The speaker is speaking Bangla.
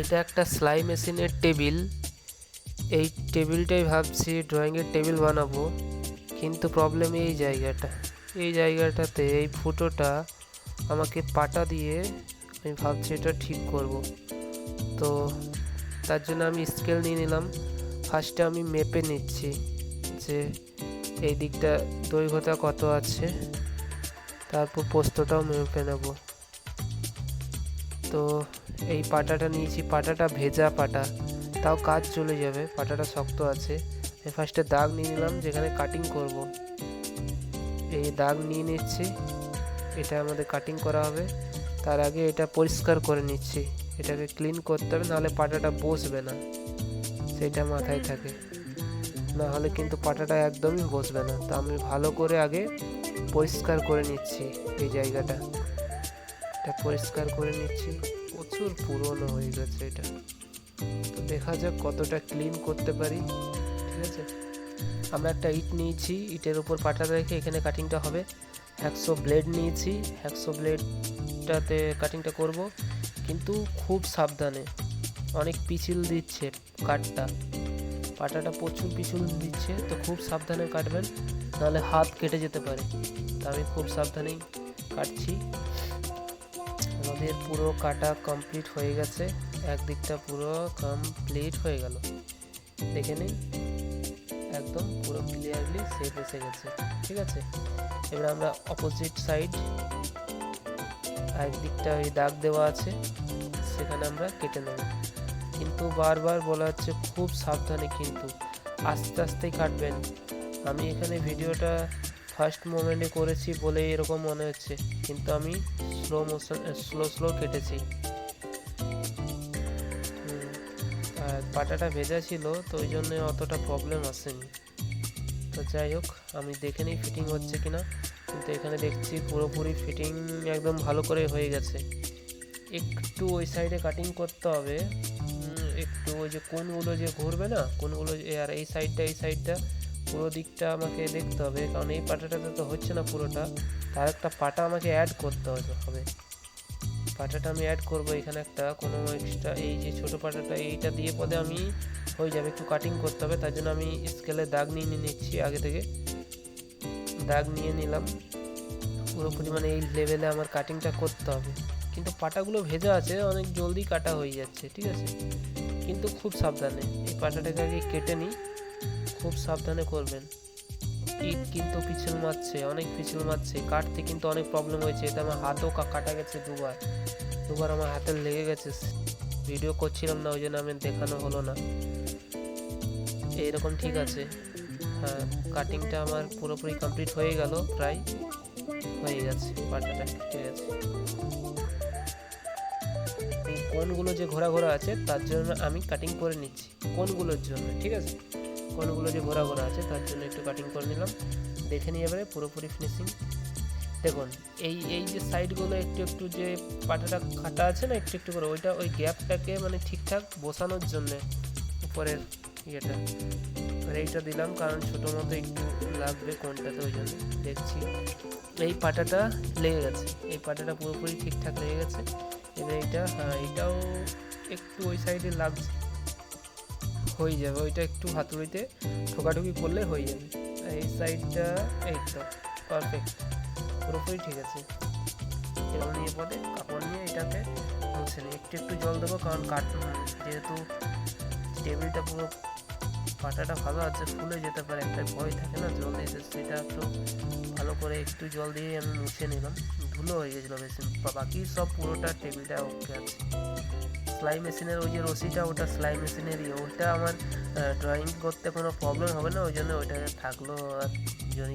এটা একটা সেলাই মেশিনের টেবিল। এই টেবিলটাই ভাবছি ড্রয়িংয়ের টেবিল বানাবো, কিন্তু প্রবলেম এই জায়গাটাতে এই ফুটোটা আমাকে পাটা দিয়ে আমি ভাবছি এটা ঠিক করব। তো তার জন্য আমি স্কেল নিয়ে নিলাম। ফার্স্টে আমি মেপে নিচ্ছি যে এই দিকটা দৈর্ঘ্যটা কত আছে, তারপর প্রস্থটাও মেপে নেব। তো এই পাটাটা নিয়েছি, পাটাটা ভেজা পাটা, তাও কাজ চলে যাবে, পাটাটা শক্ত আছে। ফার্স্টে দাগ নিয়ে নিলাম যেখানে কাটিং করব। এই দাগ নিয়ে নিচ্ছি, এটা আমাদের কাটিং করা হবে। তার আগে এটা পরিষ্কার করে নিচ্ছি, এটাকে ক্লিন করতে হবে, নাহলে পাটাটা বসবে না, সেটা মাথায় থাকে। না হলে কিন্তু পাটাটা একদমই বসবে না। তো আমি ভালো করে আগে পরিষ্কার করে নিচ্ছি এই জায়গাটা। এটা পরিষ্কার করে নিচ্ছি, প্রচুর পুরনো হয়ে গেছে এটা। তো দেখা যাক কতটা ক্লিন করতে পারি। ঠিক আছে, আমরা একটা ইট নিয়েছি, ইটের উপর পাটাটা রেখে এখানে কাটিংটা হবে। হ্যাকসো ব্লেড নিয়েছি, হ্যাকসো ব্লেডটাতে কাটিংটা করব, কিন্তু খুব সাবধানে। অনেক পিছল দিচ্ছে কাটটা, পাটাটা প্রচুর পিছল দিচ্ছে, তো খুব সাবধানে কাটবেন, নাহলে হাত কেটে যেতে পারে। তো আমি খুব সাবধানেই কাটছি। আমাদের পুরো কাটা কমপ্লিট হয়ে গেছে, একদিকটা পুরো কমপ্লিট হয়ে গেল, দেখে নিন একদম পুরো ক্লিয়ারলি শেপ এসে গেছে। ঠিক আছে, এবার আমরা অপোজিট সাইড একদিকটা ওই দাগ দেওয়া আছে সেখানে আমরা কেটে নেব। কিন্তু বারবার বলা হচ্ছে খুব সাবধানে, কিন্তু আস্তে আস্তেই কাটবেন। আমি এখানে ভিডিওটা ফার্স্ট মোমেন্টে করেছি বলে এরকম মনে হচ্ছে, কিন্তু আমি স্লো কেটেছি। আর পাটাটা ভেজা ছিল, তো ওই জন্য অতটা প্রবলেম আসেনি। তো যাই হোক, আমি দেখে নিই ফিটিং হচ্ছে কিনা। কিন্তু এখানে দেখছি পুরোপুরি ফিটিং একদম ভালো করে হয়ে গেছে। একটু ওই সাইডে কাটিং করতে হবে, একটু ওই যে কোনগুলো যে ঘুরবে না, কোনগুলো, আর এই সাইডটা পুরো দিকটা আমাকে দেখতে হবে, কারণ এই পাটাটাতে তো হচ্ছে না পুরোটা। তার একটা পাটা আমাকে অ্যাড করতে হবে। পাটাটা আমি অ্যাড করব এখানে একটা কোনো এক্সট্রা, এই যে ছোটো পাটাটা এইটা দিয়ে পদে আমি হয়ে যাবে, একটু কাটিং করতে হবে। তার জন্য আমি স্কেলে দাগ নিয়ে নিচ্ছি, আগে থেকে দাগ নিয়ে নিলাম পুরোপুরি, মানে এই লেভেলে আমার কাটিংটা করতে হবে। কিন্তু পাটাগুলো ভেজা আছে, অনেক জলদি কাটা হয়ে যাচ্ছে। ঠিক আছে, কিন্তু খুব সাবধানে এই পাটাটাকে আগে কেটে নিই, খুব সাবধানে করবেন। ইট কিন্তু পিছল মারছে, অনেক পিছল মারছে, কাটতে কিন্তু অনেক প্রবলেম হয়েছে। এতে আমার হাতও কাটা গেছে, দুবার আমার হাতে লেগে গেছে। ভিডিও করছিলাম না, ওই জন্য আমি দেখানো হলো না। এইরকম ঠিক আছে, হ্যাঁ, কাটিংটা আমার পুরোপুরি কমপ্লিট হয়ে গেল, প্রায় হয়ে গেছে পাটাটা। ঠিক আছে, এই কোনগুলো যে ঘোরা আছে তার জন্য আমি কাটিং করে নিচ্ছি, কোনগুলোর জন্য। ঠিক আছে, কোনগুলো যে ঘোরা আছে তার জন্য একটু কাটিং করে নিলাম। দেখে নিয়ে এবারে পুরোপুরি ফিনিশিং দেখুন। এই যে সাইডগুলো একটু যে পাটাটা কাটা আছে না, একটু করে ওইটা, ওই গ্যাপটাকে মানে ঠিকঠাক বসানোর জন্যে উপরের ইয়েটা, আর এইটা দিলাম কারণ ছোটো মতো একটু লাগবে কোনটাতে, ওই জন্য দেখছি এই পাটাটা লেগে গেছে, এই পাটাটা পুরোপুরি ঠিকঠাক লেগে গেছে। এবার এইটা, হ্যাঁ, এটাও একটু ওই সাইডে লাগছে, হয়ে যাবে। ওইটা একটু হাতুড়িতে ঠোকাঠুকি করলে হয়ে যাবে। এই সাইডটা এই তো পারফেক্ট, পুরোপুরি ঠিক আছে। জল নিয়ে পদে কাপড় নিয়ে এটাকে মুছে নিই, একটু জল দেবো, কারণ যেহেতু টেবিলটা পুরো পাটাটা ভালো আছে, ফুলে যেতে পারে, একটা ভয় থাকে না জল দিতে, সেটা একটু ভালো করে একটু জল দিয়ে আমি মুছে নিলাম। ধুলো হয়ে গেছিলো বেশি, বাকি সব পুরোটা টেবিলটা ওকে আছে। সেলাই মেশিনের ওই যে রশিটা, ওটা সেলাই মেশিনেরই, ওটা আমার ড্রয়িং করতে কোনো প্রবলেম হবে না, ওই জন্য ওইটা থাকলো আর জন্য